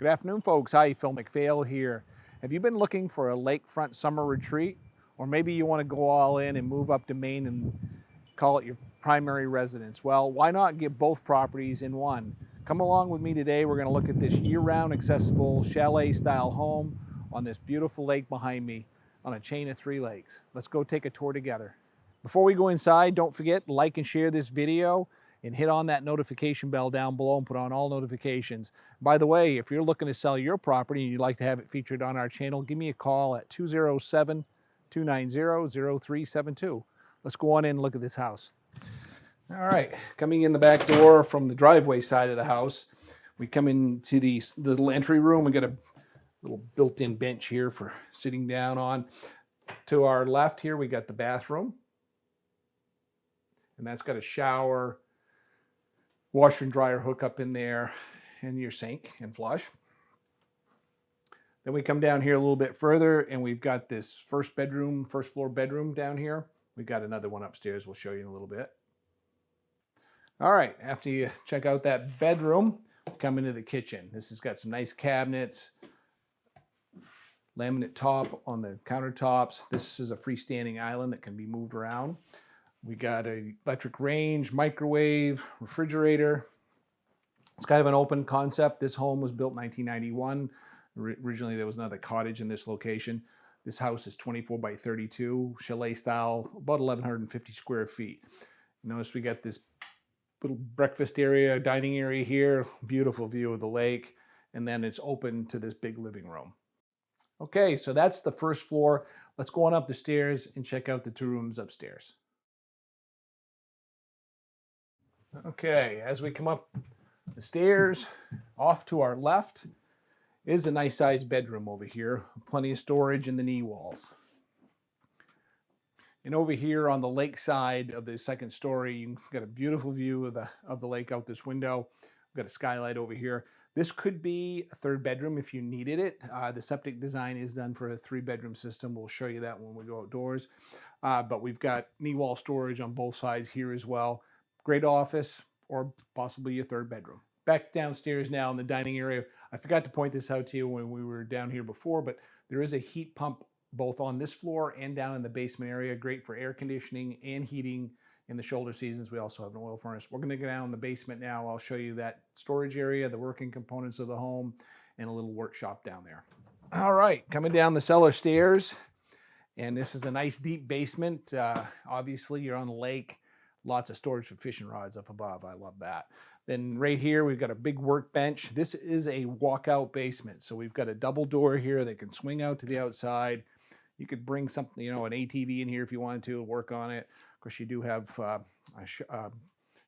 Good afternoon, folks. Hi, Phil McPhail here. Have you been looking for a lakefront summer retreat? Or maybe you want to go all in and move up to Maine and call it your primary residence? Well, why not get both properties in one? Come along with me today. We're going to look at this year-round accessible chalet-style home on this beautiful lake behind me on a chain of 3 lakes. Let's go take a tour together. Before we go inside, don't forget to like and share this video and hit on that notification bell down below and put on all notifications. By the way, if you're looking to sell your property and you'd like to have it featured on our channel, give me a call at 207-290-0372. Let's go on in and look at this house. All right, coming in the back door from the driveway side of the house, we come into the little entry room. We got a little built-in bench here for sitting down on. To our left here, we got the bathroom. And that's got a shower, washer and dryer hookup in there, and your sink and flush. Then we come down here a little bit further and we've got this first floor bedroom down here. We've got another one upstairs we'll show you in a little bit. All right, after you check out that bedroom, we come into the kitchen. This has got some nice cabinets, laminate top on the countertops. This is a freestanding island that can be moved around. We got an electric range, microwave, refrigerator. It's kind of an open concept. This home was built in 1991. Originally, there was another cottage in this location. This house is 24 by 32, chalet style, about 1,150 square feet. Notice we got this little breakfast area, dining area here, beautiful view of the lake, and then it's open to this big living room. Okay, so that's the first floor. Let's go on up the stairs and check out the 2 rooms upstairs. Okay, as we come up the stairs, off to our left is a nice sized bedroom over here. Plenty of storage in the knee walls. And over here on the lake side of the second story, you've got a beautiful view of the lake out this window. We've got a skylight over here. This could be a 3rd bedroom if you needed it. The septic design is done for a 3-bedroom system. We'll show you that when we go outdoors. But we've got knee wall storage on both sides here as well. Great office, or possibly your 3rd bedroom. Back downstairs now in the dining area. I forgot to point this out to you when we were down here before, but there is a heat pump both on this floor and down in the basement area. Great for air conditioning and heating in the shoulder seasons. We also have an oil furnace. We're going to go down in the basement now. I'll show you that storage area, the working components of the home, and a little workshop down there. All right, coming down the cellar stairs, and this is a nice deep basement. Obviously, you're on the lake. Lots of storage for fishing rods up above. I love that. Then right here, we've got a big workbench. This is a walkout basement. So we've got a double door here that can swing out to the outside. You could bring something, an ATV in here if you wanted to work on it. Of course, you do have a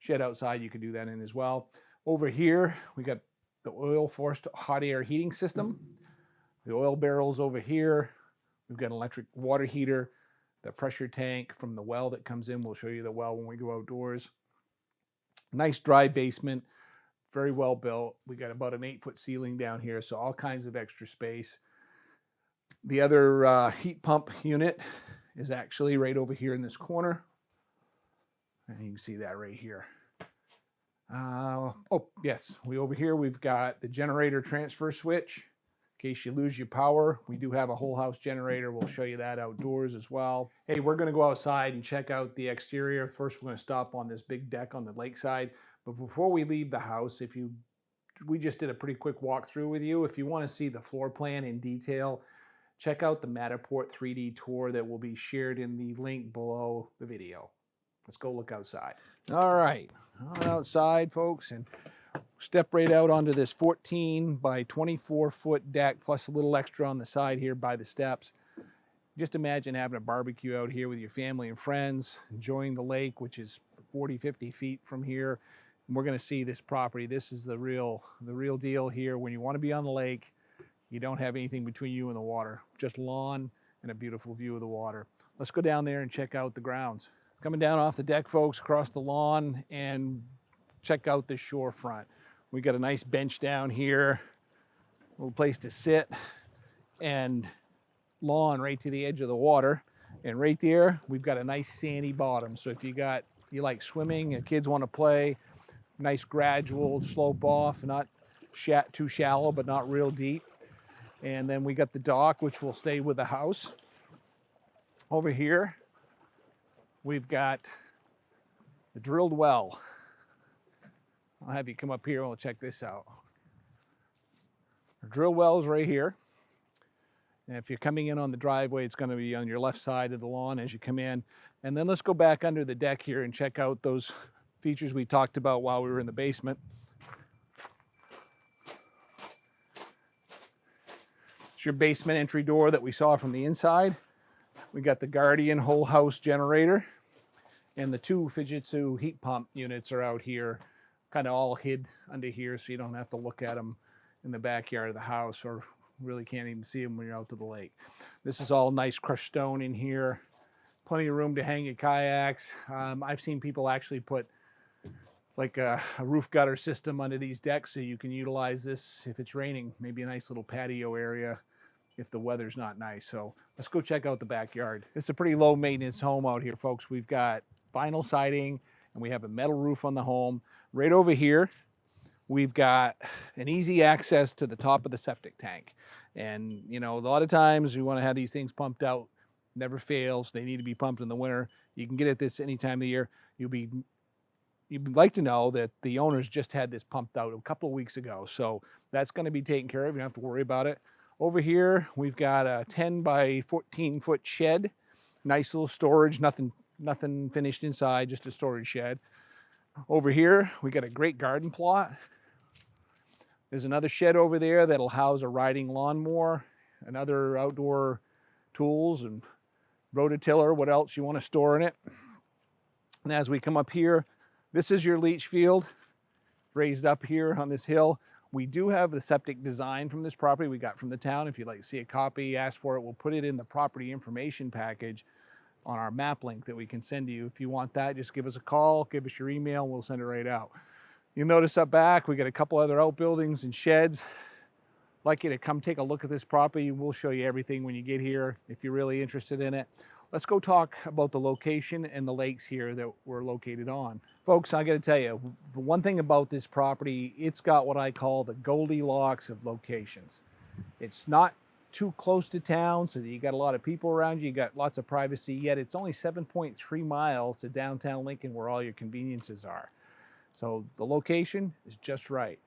shed outside. You could do that in as well. Over here, we got the oil forced hot air heating system. The oil barrels over here. We've got an electric water heater. The pressure tank from the well that comes in. We'll show you the well when we go outdoors. Nice dry basement, very well built. We got about an 8-foot ceiling down here, so all kinds of extra space. The other heat pump unit is actually right over here in this corner. And you can see that right here. Oh, yes, over here we've got the generator transfer switch. In case you lose your power, we do have a whole house generator. We'll show you that outdoors as well. Hey, we're going to go outside and check out the exterior. First, we're going to stop on this big deck on the lakeside. But before we leave the house, we just did a pretty quick walkthrough with you. If you want to see the floor plan in detail, check out the Matterport 3D tour that will be shared in the link below the video. Let's go look outside. All right, on outside, folks, and step right out onto this 14 by 24 foot deck, plus a little extra on the side here by the steps. Just imagine having a barbecue out here with your family and friends, enjoying the lake, which is 40, 50 feet from here. And we're going to see this property. This is the real deal here. When you want to be on the lake, you don't have anything between you and the water, just lawn and a beautiful view of the water. Let's go down there and check out the grounds. Coming down off the deck, folks, across the lawn, and check out the shorefront. We got a nice bench down here, a little place to sit, and lawn right to the edge of the water. And right there, we've got a nice sandy bottom. So if you like swimming, and kids want to play, nice gradual slope off, not too shallow, but not real deep. And then we got the dock, which will stay with the house. Over here, we've got the drilled well. I'll have you come up here and we'll check this out. The drill well is right here. And if you're coming in on the driveway, it's going to be on your left side of the lawn as you come in. And then let's go back under the deck here and check out those features we talked about while we were in the basement. It's your basement entry door that we saw from the inside. We got the Guardian whole house generator, and the two Fujitsu heat pump units are out here, kind of all hid under here, so you don't have to look at them in the backyard of the house, or really can't even see them when you're out to the lake. This is all nice crushed stone in here. Plenty of room to hang your kayaks. I've seen people actually put like a roof gutter system under these decks so you can utilize this if it's raining. Maybe a nice little patio area if the weather's not nice. So let's go check out the backyard. It's a pretty low maintenance home out here, folks. We've got vinyl siding and we have a metal roof on the home. Right over here, we've got an easy access to the top of the septic tank. And you know, a lot of times we want to have these things pumped out. Never fails. They need to be pumped in the winter. You can get it this any time of the year. You'd like to know that the owners just had this pumped out a couple of weeks ago. So that's going to be taken care of. You don't have to worry about it. Over here, we've got a 10 by 14 foot shed. Nice little storage, nothing finished inside, just a storage shed. Over here, we got a great garden plot. There's another shed over there that'll house a riding lawnmower and other outdoor tools and rototiller, what else you want to store in it. And as we come up here, this is your leach field raised up here on this hill. We do have the septic design from this property we got from the town. If you'd like to see a copy, ask for it. We'll put it in the property information package on our map link that we can send to you. If you want that, just give us a call, give us your email, and we'll send it right out. You'll notice up back, we got a couple other outbuildings and sheds. I'd like you to come take a look at this property. We'll show you everything when you get here if you're really interested in it. Let's go talk about the location and the lakes here that we're located on. Folks, I got to tell you, the one thing about this property, it's got what I call the Goldilocks of locations. It's not too close to town, so that you got a lot of people around you, you got lots of privacy, yet it's only 7.3 miles to downtown Lincoln where all your conveniences are. So the location is just right.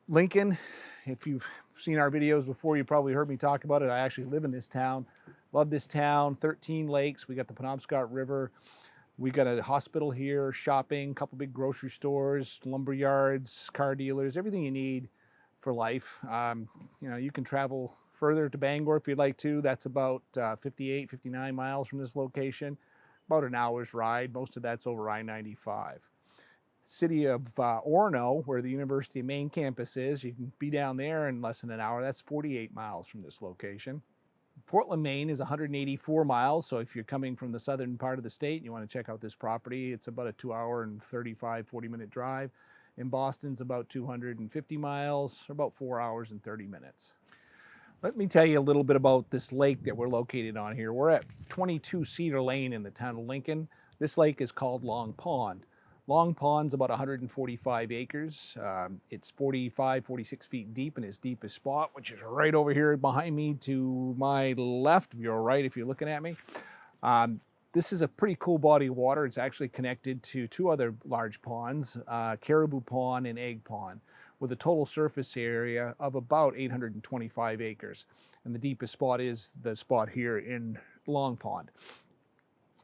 Lincoln, if you've seen our videos before, you probably heard me talk about it. I actually live in this town. Love this town, 13 lakes. We got the Penobscot River. We got a hospital here, shopping, couple big grocery stores, lumber yards, car dealers, everything you need for life. You know, you can travel further to Bangor if you'd like to. That's about 58, 59 miles from this location. About an hour's ride. Most of that's over I-95. City of Orono, where the University of Maine campus is, you can be down there in less than an hour. That's 48 miles from this location. Portland, Maine is 184 miles, so if you're coming from the southern part of the state and you want to check out this property, it's about a 2-hour and 40-minute drive. In Boston's about 250 miles, or about 4 hours and 30 minutes. Let me tell you a little bit about this lake that we're located on here. We're at 22 Cedar Lane in the town of Lincoln. This lake is called Long Pond. Long Pond's about 145 acres. It's 46 feet deep in its deepest spot, which is right over here behind me to my left. You're right if you're looking at me. This is a pretty cool body of water. It's actually connected to two other large ponds, Caribou Pond and Egg Pond, with a total surface area of about 825 acres. And the deepest spot is the spot here in Long Pond.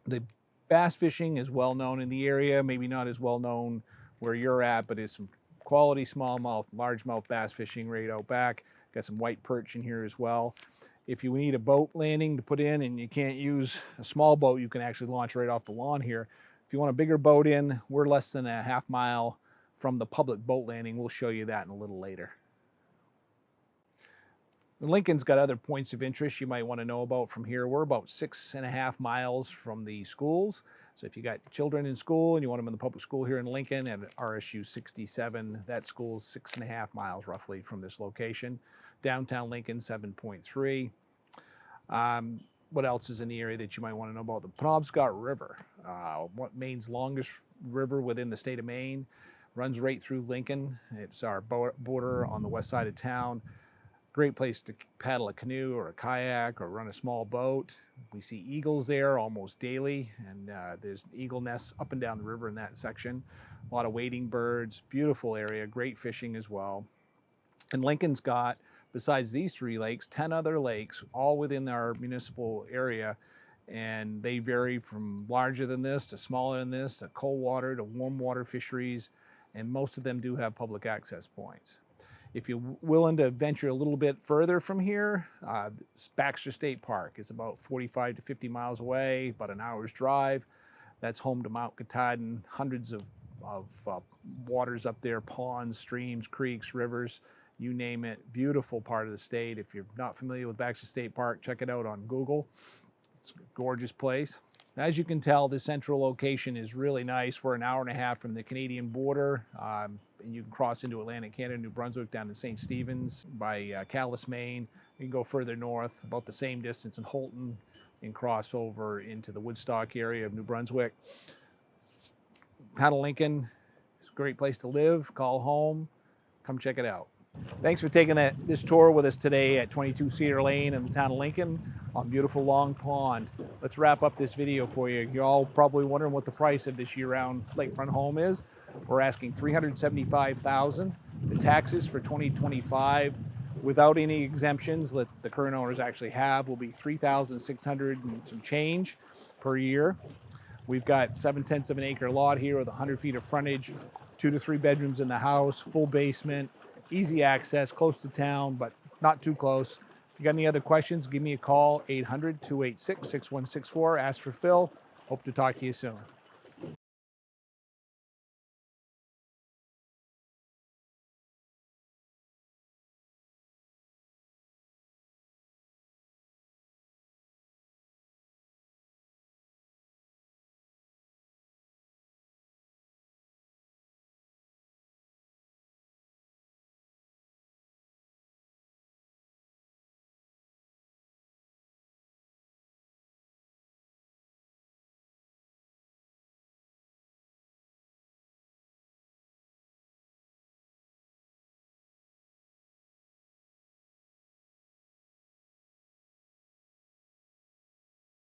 The bass fishing is well known in the area, maybe not as well known where you're at, but it's some quality smallmouth, largemouth bass fishing right out back. Got some white perch in here as well. If you need a boat landing to put in and you can't use a small boat, you can actually launch right off the lawn here. If you want a bigger boat in, we're less than a half mile from the public boat landing. We'll show you that in a little later. Lincoln's got other points of interest you might want to know about from here. We're about 6.5 miles from the schools. So if you got children in school and you want them in the public school here in Lincoln at RSU 67, that school's 6.5 miles roughly from this location. Downtown Lincoln, 7.3. What else is in the area that you might want to know about? The Penobscot River, Maine's longest river within the state of Maine. runs right through Lincoln. It's our border on the west side of town. Great place to paddle a canoe or a kayak or run a small boat. We see eagles there almost daily, and there's eagle nests up and down the river in that section. A lot of wading birds, beautiful area, great fishing as well. And Lincoln's got, besides these 3 lakes, 10 other lakes, all within our municipal area. And they vary from larger than this to smaller than this, to cold water to warm water fisheries. And most of them do have public access points. If you're willing to venture a little bit further from here, Baxter State Park is about 45 to 50 miles away, about an hour's drive. That's home to Mount Katahdin, hundreds of waters up there, ponds, streams, creeks, rivers, you name it. Beautiful part of the state. If you're not familiar with Baxter State Park, check it out on Google. It's a gorgeous place. As you can tell, the central location is really nice. We're an hour and a half from the Canadian border, and you can cross into Atlantic Canada, New Brunswick, down to St. Stephen's by Calais, Maine. You can go further north, about the same distance in Holton, and cross over into the Woodstock area of New Brunswick. Town of Lincoln is a great place to live. Call home. Come check it out. Thanks for taking this tour with us today at 22 Cedar Lane in the town of Lincoln on beautiful Long Pond. Let's wrap up this video for you. You're all probably wondering what the price of this year-round lakefront home is. We're asking $375,000. The taxes for 2025, without any exemptions that the current owners actually have, will be $3,600 and some change per year. We've got 7/10 of an acre lot here with 100 feet of frontage, 2 to 3 bedrooms in the house, full basement, easy access, close to town, but not too close. If you got any other questions, give me a call, 800-286-6164. Ask for Phil. Hope to talk to you soon.